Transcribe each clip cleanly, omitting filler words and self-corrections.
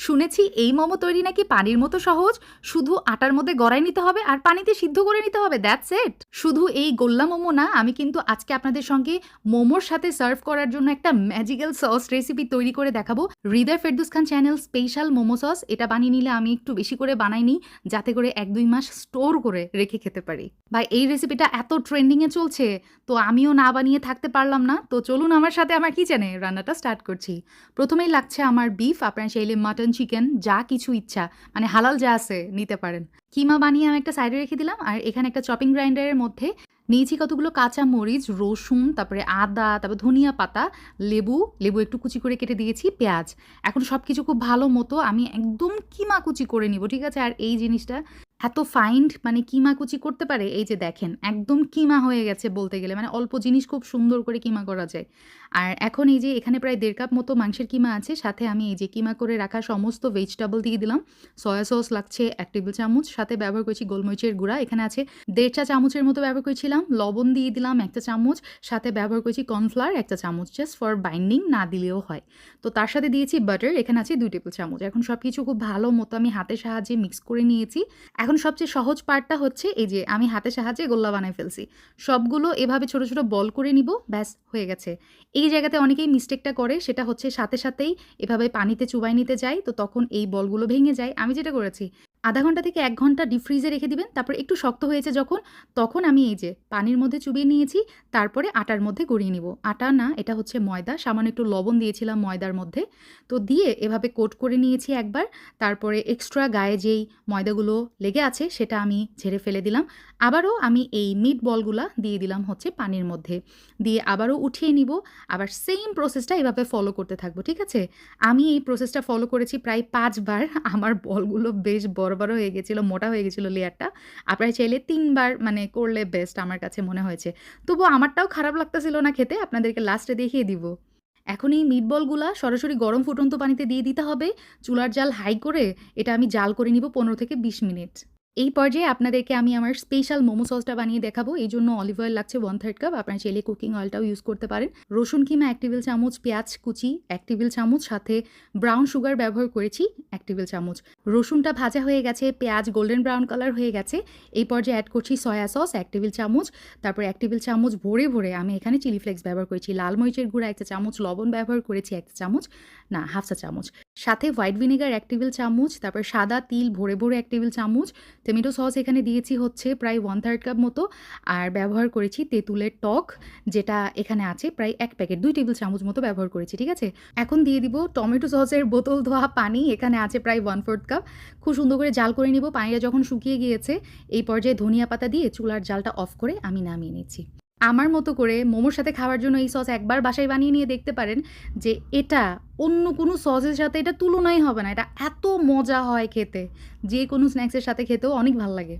শুনেছি এই মোমো তৈরি নাকি পানির মতো সহজ, শুধু আটার মধ্যে গড়াই নিতে হবে আর পানিতে সিদ্ধ করে নিতে হবে, দ্যাটস ইট। শুধু এই গোল্লা মোমো না, আমি কিন্তু আজকে আপনাদের সঙ্গে মোমোর সাথে সার্ভ করার জন্য একটা ম্যাজিক্যাল সস রেসিপি তৈরি করে দেখাবো। হৃদয় ফেরদৌস খান চ্যানেল স্পেশাল মোমো সস। এটা বানিয়ে নিলে আমি একটু বেশি করে বানাইনি, যাতে করে 1-2 মাস স্টোর করে রেখে খেতে পারি। ভাই এই রেসিপিটা এত ট্রেন্ডিংয়ে চলছে, তো আমিও না বানিয়ে থাকতে পারলাম না। তো চলুন আমার সাথে আমার কিচেনে রান্নাটা স্টার্ট করছি। প্রথমেই লাগছে আমার বিফ, আপনারা চাইলে মাটন, চিকেন যা কিছু ইচ্ছা মানে হালাল যা আছে নিতে পারেন। কিমা বানিয়ে আমি একটা সাইডে রেখে দিলাম। আর এখানে একটা চপিং গ্রাইন্ডারের মধ্যে নিয়েছি কতগুলো কাঁচা মরিচ, রসুন, তারপরে আদা, তারপর ধনিয়া পাতা, লেবু একটু কুচি করে কেটে দিয়েছি, পেঁয়াজ। এখন সব কিছু খুব ভালো মতো আমি একদম কিমা কুচি করে নিব, ঠিক আছে? আর এই জিনিসটা এত ফাইন্ড মানে কিমা কুচি করতে পারে, এই যে দেখেন একদম কিমা হয়ে গেছে বলতে গেলে, মানে অল্প জিনিস খুব সুন্দর করে কিমা করা যায়। আর এখন এই যে এখানে প্রায় 1.5 কাপ মতো মাংসের কিমা আছে, সাথে আমি এই যে কিমা করে রাখা সমস্ত ভেজিটেবল দিয়ে দিলাম। সয়া সস লাগছে 1 টেবিল চামচ, সাথে ব্যবহার করেছি গোলমরিচের গুঁড়া, এখানে আছে 1.5 চা চামচের মতো ব্যবহার করেছিলাম। লবণ দিয়ে দিলাম 1 চা চামচ, সাথে ব্যবহার করেছি কর্নফ্লাওয়ার 1 চা চামচ, জাস্ট ফর বাইন্ডিং, না দিলেও হয়। তো তার সাথে দিয়েছি বাটার, এখানে আছে 2 টেবিল চামচ। এখন সব কিছু খুব ভালো মতো আমি হাতের সাহায্যে মিক্স করে নিয়েছি। এখন সবচেয়ে সহজ পার্টটা হচ্ছে এই যে আমি হাতের সাহায্যে গোল্লা বানায় ফেলছি। সবগুলো এভাবে ছোট ছোট বল করে নিব, ব্যাস হয়ে গেছে। এই জায়গাতে অনেকেই মিস্টেকটা করে, সেটা হচ্ছে সাথে সাথেই এভাবে পানিতে চুবাই নিতে যায়, তো তখন এই বলগুলো ভেঙে যায়। আমি যেটা করেছি, আধা ঘন্টা থেকে 1 ঘন্টা ডিপ ফ্রিজে রেখে দিবেন। তারপর একটু শক্ত হয়েছে যখন, তখন আমি এই যে পানির মধ্যে চুবিয়ে নিয়েছি, তারপরে আটার মধ্যে গড়িয়ে নিব। আটা না, এটা হচ্ছে ময়দা, সামান্য একটু লবণ দিয়েছিলাম ময়দার মধ্যে। তো দিয়ে এভাবে কোট করে নিয়েছি একবার। তারপরে এক্সট্রা গায়ে যেই ময়দাগুলো লেগে আছে সেটা আমি ঝেড়ে ফেলে দিলাম। আবারও আমি এই মিট বলগুলা দিয়ে দিলাম হচ্ছে পানির মধ্যে, দিয়ে আবারও উঠিয়ে নিব। আবার সেম প্রসেসটা এভাবে ফলো করতে থাকবো, ঠিক আছে? আমি এই প্রসেসটা ফলো করেছি প্রায় 5 বার। আমার বলগুলো বেশ বড় বড় হয়ে গেছিলো, মোটা হয়ে গেছিলো লেয়ারটা। আপনারা চাইলে 3 বার মানে করলে বেস্ট আমার কাছে মনে হয়েছে। তবুও আমারটাও খারাপ লাগতেছিল না খেতে, আপনাদেরকে লাস্টে দেখিয়ে দিব। এখন এই মিটবলগুলা সরাসরি গরম ফুটন্ত পানিতে দিয়ে দিতে হবে। চুলার জাল হাই করে এটা আমি জাল করে নিব 15 থেকে 20 মিনিট। এই পর্যায়ে আপনাদেরকে আমি আমার স্পেশাল মোমো সসটা বানিয়ে দেখাবো। এই জন্য অলিভ অয়েল লাগছে 1/3 কাপ, আপনারা চাইলে কুকিং অয়েলটাও ইউজ করতে পারেন। রসুন কিমা 1 টেবিল চামচ, পেঁয়াজ কুচি 1 টেবিল চামচ, সাথে ব্রাউন সুগার ব্যবহার করেছি 1 টেবিল চামচ। রসুনটা ভাজা হয়ে গেছে, পেঁয়াজ গোল্ডেন ব্রাউন কালার হয়ে গেছে। এই পর্যায়ে অ্যাড করছি সয়া সস 1 টেবিল চামচ, তারপর 1 টেবিল চামচ ভরে ভরে আমি এখানে চিলি ফ্লেক্স ব্যবহার করেছি, লাল মরিচের গুঁড়া 1 চা চামচ, লবণ ব্যবহার করেছি 1 চা চামচ, না 1/2 চা চামচ, সাথে হোয়াইট ভিনেগার 1 টেবিল চামচ, তারপর সাদা তিল ভরে ভরে 1 টেবিল চামচ, টমেটো সস এখানে দিয়েছি হচ্ছে প্রায় 1/3 কাপ মতো, আর ব্যবহার করেছি তেঁতুলের টক, যেটা এখানে আছে প্রায় 1 প্যাকেট, 2 টেবিল চামচ মতো ব্যবহার করেছি, ঠিক আছে? এখন দিয়ে দিব টমেটো সসের বোতল ধোয়া পানি, এখানে আছে প্রায় 1/4 কাপ। খুব সুন্দর করে জাল করে নিব। পানিটা যখন শুকিয়ে গিয়েছে, এই পর্যায়ে ধনিয়া পাতা দিয়ে চুলার জালটা অফ করে আমি নামিয়ে নিচ্ছি। আমার মতো করে মোমোর সাথে খাওয়ার জন্য এই সস একবার বাসায় বানিয়ে নিয়ে দেখতে পারেন, যে এটা অন্য কোনো সসের সাথে এটা তুলনাই হবে না। এটা এত মজা হয় খেতে, যে কোনো স্ন্যাক্সের সাথে খেতেও অনেক ভালো লাগে।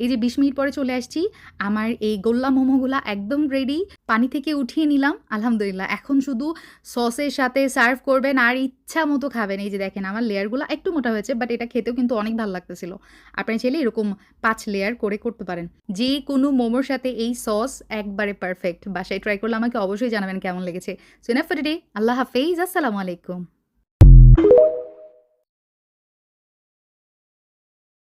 এই যে 20 মিনিট পরে চলে আসছি, আমার এই গোল্লা মোমোগুলা একদম রেডি। পানি থেকে উঠিয়ে নিলাম, আলহামদুলিল্লাহ। এখন শুধু সসের সাথে সার্ভ করবেন আর ইচ্ছা মতো খাবেন। এই যে দেখেন আমার লেয়ারগুলো একটু মোটা হয়েছে, বাট এটা খেতেও কিন্তু অনেক ভালো লাগতেছিল। আপনারা চাইলে এরকম 5 লেয়ার করে করতে পারেন। যে কোনো মোমোর সাথে এই সস একবারে পারফেক্ট। বাসায় ট্রাই করলে আমাকে অবশ্যই জানাবেন কেমন লেগেছে। So enough for today. আল্লাহ হাফেজ, আসসালামু আলাইকুম।